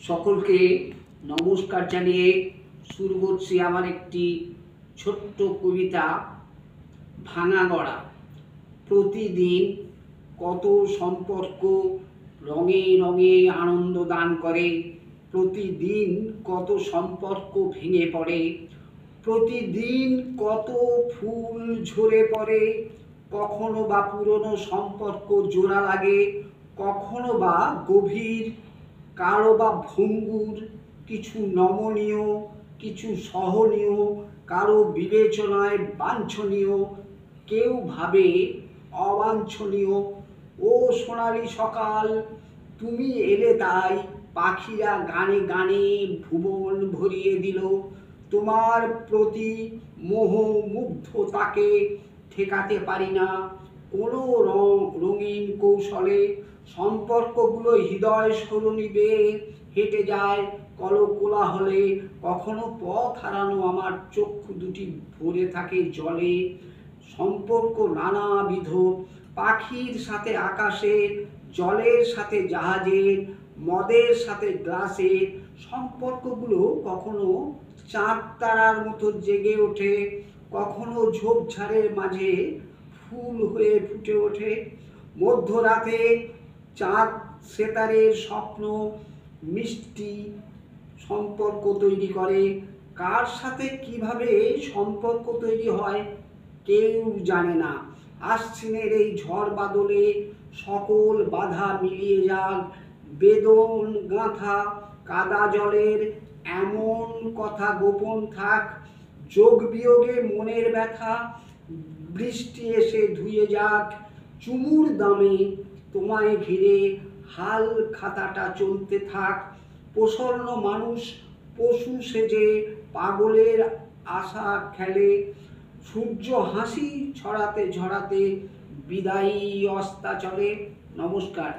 সকলকে নমস্কার জানিয়ে শুরু করছি আমার একটি ছোট্ট কবিতা ভাঙা গড়া। প্রতিদিন কত সম্পর্ক রঙে রঙে আনন্দ দান করে, প্রতিদিন কত সম্পর্ক ভেঙে পড়ে, প্রতিদিন কত ফুল ঝরে পড়ে। কখনো বা পুরনো সম্পর্ক জোড়া লাগে, কখনো বা গভীর, কারো বা ভঙ্গুর, কিছু নমনীয়, কিছু সহনীয়, কারো বিবেচনায় বাঞ্ছনীয়, কেউ ভাবে অবাঞ্ছনীয়। ও সোনালি সকাল, তুমি এলে তাই পাখিরা গানে গানে ভুবন ভরিয়ে দিল। তোমার প্রতি মোহ মুগ্ধতাকে ঠেকাতে পারি না কোনো রঙিন কৌশলে। সম্পর্কগুলো হৃদয় সরণি বেয়ে হেঁটে যায় কোলাহলে। কখনো পথ হারানো আমার চক্ষু দুটি ভরে থাকে জলে। সম্পর্ক নানাবিধ, পাখির সাথে আকাশের, জলের সাথে জাহাজের, মদের সাথে গ্লাসের। সম্পর্কগুলো কখনো চাঁদ তারার মতো জেগে ওঠে, কখনো ঝোপঝাড়ের মাঝে ফুল হয়ে ফুটে ওঠে। মধ্যরাতে চাঁদ সেতারের স্বপ্ন মিষ্টি সম্পর্ক তৈরি করে। কার সাথে কিভাবে সম্পর্ক তৈরি হয় কেউ জানে না। আশ্বিনের এই ঝড় বাদলে সকল বাধা মিলিয়ে যাক, বেদন গাঁথা কাদা জলের এমন কথা গোপন থাক। যোগ বিয়োগে মনের ব্যথা বৃষ্টি এসে ধুয়ে যাক। চুমুর দামে তোমায় ঘিরে হাল খাতাটা চলতে থাক। প্রসন্ন মানুষ পশু সেজে পাগলের আশা খেলে। সূর্য হাসি ছড়াতে ছড়াতে বিদায়ী অস্তাচলে। নমস্কার।